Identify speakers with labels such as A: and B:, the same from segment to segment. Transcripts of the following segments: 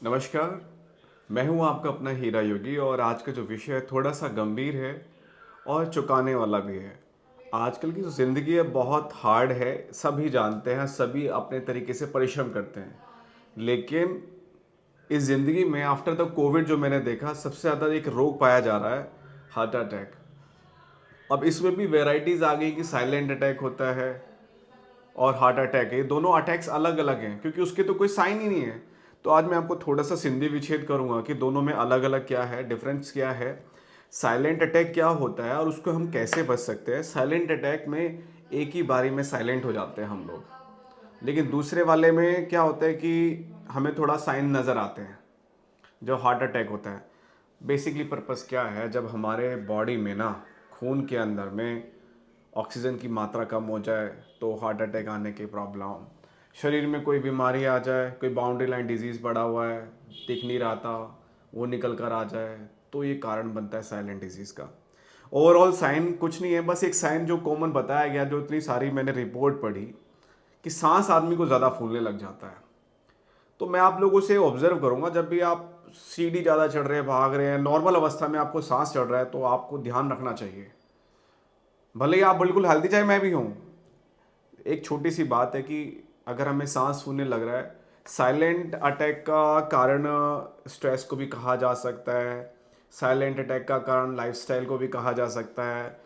A: नमस्कार। मैं हूं आपका अपना हीरा योगी और आज का जो विषय है थोड़ा सा गंभीर है और चौंकाने वाला भी है। आजकल की जो ज़िंदगी है बहुत हार्ड है, सभी जानते हैं, सभी अपने तरीके से परिश्रम करते हैं। लेकिन इस ज़िंदगी में आफ्टर द कोविड जो मैंने देखा सबसे ज़्यादा एक रोग पाया जा रहा है, हार्ट अटैक। अब इसमें भी वैराइटीज़ आ गई कि साइलेंट अटैक होता है और हार्ट अटैक है। ये दोनों अटैक्स अलग अलग हैं क्योंकि उसके तो कोई साइन ही नहीं है। तो आज मैं आपको थोड़ा सा सिंधी विच्छेद करूंगा कि दोनों में अलग अलग क्या है, डिफरेंस क्या है, साइलेंट अटैक क्या होता है और उसको हम कैसे बच सकते हैं। साइलेंट अटैक में एक ही बारी में साइलेंट हो जाते हैं हम लोग, लेकिन दूसरे वाले में क्या होता है कि हमें थोड़ा साइन नज़र आते हैं। जो हार्ट अटैक होता है, बेसिकली पर्पस क्या है, जब हमारे बॉडी में ना खून के अंदर में ऑक्सीजन की मात्रा कम हो जाए तो हार्ट अटैक आने की प्रॉब्लम, शरीर में कोई बीमारी आ जाए, कोई बाउंड्री लाइन डिजीज़ पड़ा हुआ है, दिख नहीं रहा था, वो निकल कर आ जाए, तो ये कारण बनता है साइलेंट डिजीज़ का। ओवरऑल साइन कुछ नहीं है, बस एक साइन जो कॉमन बताया गया, जो इतनी सारी मैंने रिपोर्ट पढ़ी, कि सांस आदमी को ज़्यादा फूलने लग जाता है। तो मैं आप लोगों से ऑब्जर्व करूंगा, जब भी आप सीढ़ी ज़्यादा चढ़ रहे हैं, भाग रहे हैं, नॉर्मल अवस्था में आपको सांस चढ़ रहा है, तो आपको ध्यान रखना चाहिए। भले ही आप बिल्कुल हेल्दी, चाहे मैं भी हूँ, एक छोटी सी बात है कि अगर हमें सांस फूलने लग रहा है, साइलेंट अटैक का कारण स्ट्रेस को भी कहा जा सकता है, साइलेंट अटैक का कारण लाइफस्टाइल को भी कहा जा सकता है।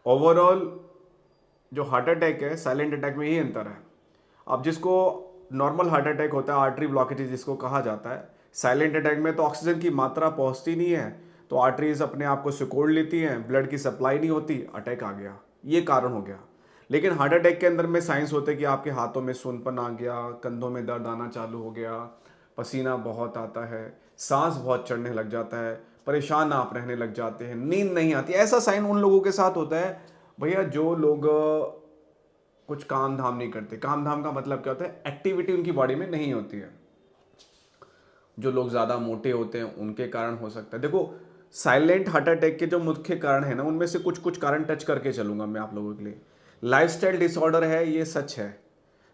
A: ओवरऑल जो हार्ट अटैक है, साइलेंट अटैक में ही अंतर है। अब जिसको नॉर्मल हार्ट अटैक होता है, आर्टरी ब्लॉकेज जिसको कहा जाता है, साइलेंट अटैक में तो ऑक्सीजन की मात्रा पहुंचती नहीं है, तो आर्टरीज अपने आप को सिकोड़ लेती हैं, ब्लड की सप्लाई नहीं होती, अटैक आ गया, ये कारण हो गया। लेकिन हार्ट अटैक के अंदर में साइंस होते हैं कि आपके हाथों में सूनपन आ गया, कंधों में दर्द आना चालू हो गया, पसीना बहुत आता है, सांस बहुत चढ़ने लग जाता है, परेशान आप रहने लग जाते हैं, नींद नहीं आती। ऐसा साइन उन लोगों के साथ होता है भैया जो लोग कुछ काम धाम नहीं करते। काम धाम का मतलब क्या होता है, एक्टिविटी उनकी बॉडी में नहीं होती है। जो लोग ज़्यादा मोटे होते हैं उनके कारण हो सकता है। देखो, साइलेंट हार्ट अटैक के जो मुख्य कारण है ना, उनमें से कुछ कुछ कारण टच करके चलूंगा मैं आप लोगों के लिए। लाइफस्टाइल डिसऑर्डर है, ये सच है।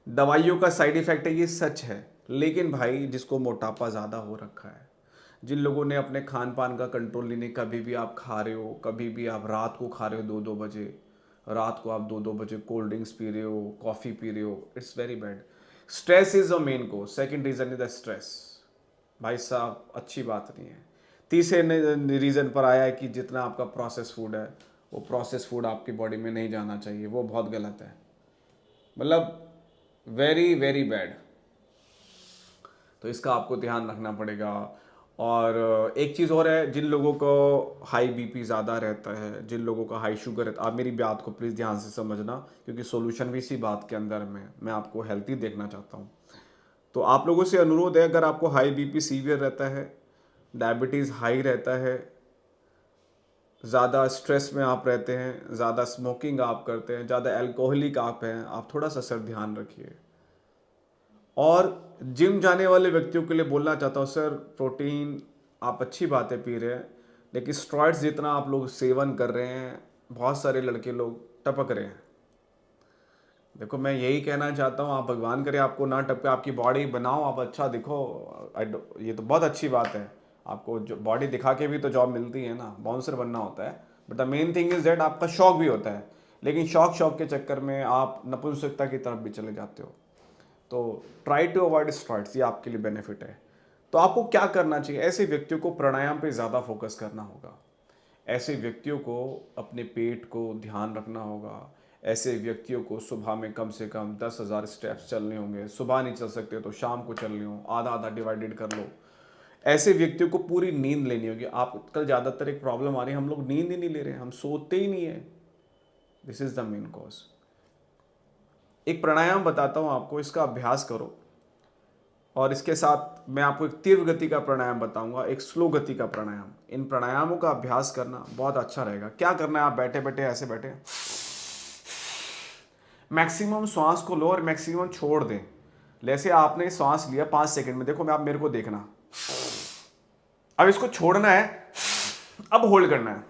A: दवाइयों का साइड इफेक्ट है, ये सच है। लेकिन भाई, जिसको मोटापा ज़्यादा हो रखा है, जिन लोगों ने अपने खान पान का कंट्रोल नहीं, कभी भी आप खा रहे हो, कभी भी आप रात को खा रहे हो 2-2 बजे, रात को आप 2-2 बजे कोल्ड ड्रिंक्स पी रहे हो, कॉफ़ी पी रहे हो, it's very bad. Stress is a main cause, second reason is the stress. भाई साहब, अच्छी बात नहीं है। तीसरे रीज़न पर आया है कि जितना आपका प्रोसेस फूड है, वो प्रोसेस फूड आपकी बॉडी में नहीं जाना चाहिए, वो बहुत गलत है। मतलब वेरी वेरी बैड। तो इसका आपको ध्यान रखना पड़ेगा। और एक चीज़ और है, जिन लोगों को हाई बीपी ज़्यादा रहता है, जिन लोगों का हाई शुगर रहता है, आप मेरी बात को प्लीज़ ध्यान से समझना, क्योंकि सॉल्यूशन भी इसी बात के अंदर में मैं आपको हेल्थी देखना चाहता हूँ। तो आप लोगों से अनुरोध है, अगर आपको हाई बीपी सीवियर रहता है, डायबिटीज़ हाई रहता है, ज़्यादा स्ट्रेस में आप रहते हैं, ज़्यादा स्मोकिंग आप करते हैं, ज़्यादा अल्कोहलिक आप हैं, आप थोड़ा सा सर ध्यान रखिए। और जिम जाने वाले व्यक्तियों के लिए बोलना चाहता हूँ, सर प्रोटीन आप अच्छी बातें पी रहे हैं, लेकिन स्टेरॉइड्स जितना आप लोग सेवन कर रहे हैं, बहुत सारे लड़के लोग टपक रहे हैं। देखो, मैं यही कहना चाहता हूँ, आप भगवान करे आपको ना टपके, आपकी बॉडी बनाओ, आप अच्छा दिखो। ये तो बहुत अच्छी बात है। आपको जो बॉडी दिखा के भी तो जॉब मिलती है ना, बाउंसर बनना होता है। But the main thing is that आपका शौक भी होता है, लेकिन शौक शौक के चक्कर में आप नपुंसकता की तरफ भी चले जाते हो। तो ट्राई टू अवॉइड स्ट्रॉइड्स, ये आपके लिए बेनिफिट है। तो आपको क्या करना चाहिए, ऐसे व्यक्तियों को प्राणायाम पे ज़्यादा फोकस करना होगा। ऐसे व्यक्तियों को अपने पेट को ध्यान रखना होगा। ऐसे व्यक्तियों को सुबह में कम से कम 10,000 स्टेप्स चलने होंगे। सुबह नहीं चल सकते तो शाम को चलने हो, आधा आधा डिवाइडेड कर लो। ऐसे व्यक्तियों को पूरी नींद लेनी होगी। आप कल ज़्यादातर एक प्रॉब्लम आ रही है, हम लोग नींद ही नहीं ले रहे हैं, हम सोते ही नहीं है। This is the main cause. एक प्राणायाम बताता हूँ आपको, इसका अभ्यास करो। और इसके साथ मैं आपको एक तीव्र गति का प्राणायाम बताऊंगा, एक स्लो गति का प्राणायाम। इन प्राणायामों का अभ्यास करना बहुत अच्छा रहेगा। क्या करना है, आप बैठे बैठे ऐसे बैठे, मैक्सिमम श्वास को लो और मैक्सिमम छोड़ दें। जैसे आपने श्वास लिया 5 सेकंड में, देखो मैं, आप मेरे को देखना, अब इसको छोड़ना है, अब होल्ड करना है।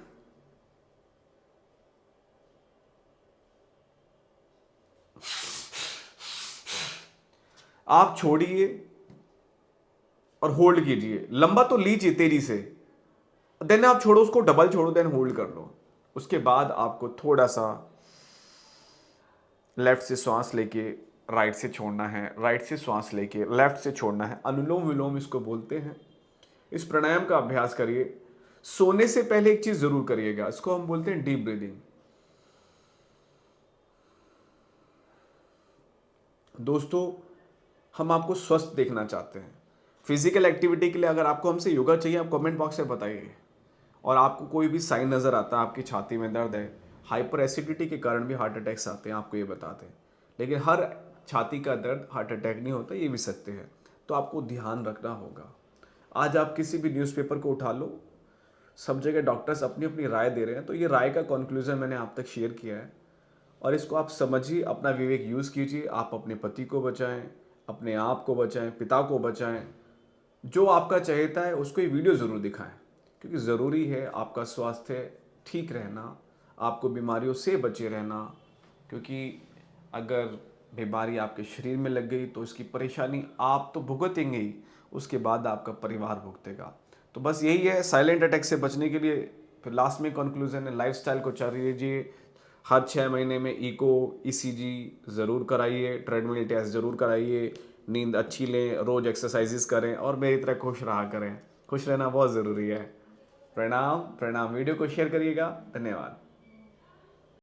A: आप छोड़िए, और होल्ड कीजिए, लंबा तो लीजिए तेजी से, देन आप छोड़ो उसको, डबल छोड़ो, देन होल्ड कर लो। उसके बाद आपको थोड़ा सा लेफ्ट से श्वास लेके राइट से छोड़ना है, राइट से श्वास लेके लेफ्ट से छोड़ना है। अनुलोम विलोम इसको बोलते हैं। इस प्राणायाम का अभ्यास करिए। सोने से पहले एक चीज जरूर करिएगा, इसको हम बोलते हैं डीप ब्रीदिंग। दोस्तों, हम आपको स्वस्थ देखना चाहते हैं। फिजिकल एक्टिविटी के लिए अगर आपको हमसे योगा चाहिए, आप कमेंट बॉक्स में बताइए। और आपको कोई भी साइन नज़र आता है, आपकी छाती में दर्द है, हाइपर एसिडिटी के कारण भी हार्ट अटैक्स आते हैं, आपको ये बताते हैं। लेकिन हर छाती का दर्द हार्ट अटैक नहीं होता, ये भी सत्य है। तो आपको ध्यान रखना होगा। आज आप किसी भी न्यूज़पेपर को उठा लो, सब जगह डॉक्टर्स अपनी अपनी राय दे रहे हैं। तो ये राय का कंक्लूजन मैंने आप तक शेयर किया है, और इसको आप समझिए, अपना विवेक यूज़ कीजिए। आप अपने पति को बचाएं, अपने आप को बचाएं, पिता को बचाएं। जो आपका चहेता है उसको ये वीडियो ज़रूर दिखाएं, क्योंकि ज़रूरी है आपका स्वास्थ्य ठीक रहना, आपको बीमारियों से बचे रहना। क्योंकि अगर बीमारी आपके शरीर में लग गई तो इसकी परेशानी आप तो भुगतेंगे ही, उसके बाद आपका परिवार भुगतेगा। तो बस यही है साइलेंट अटैक से बचने के लिए। फिर लास्ट में कंक्लूजन है, लाइफस्टाइल को जारी लीजिए। हर 6 महीने में इको ईसीजी ज़रूर कराइए, ट्रेडमिल टेस्ट ज़रूर कराइए, नींद अच्छी लें, रोज़ एक्सरसाइजेस करें, और मेरी तरह खुश रहा करें। खुश रहना बहुत ज़रूरी है। प्रणाम प्रणाम। वीडियो को शेयर करिएगा। धन्यवाद।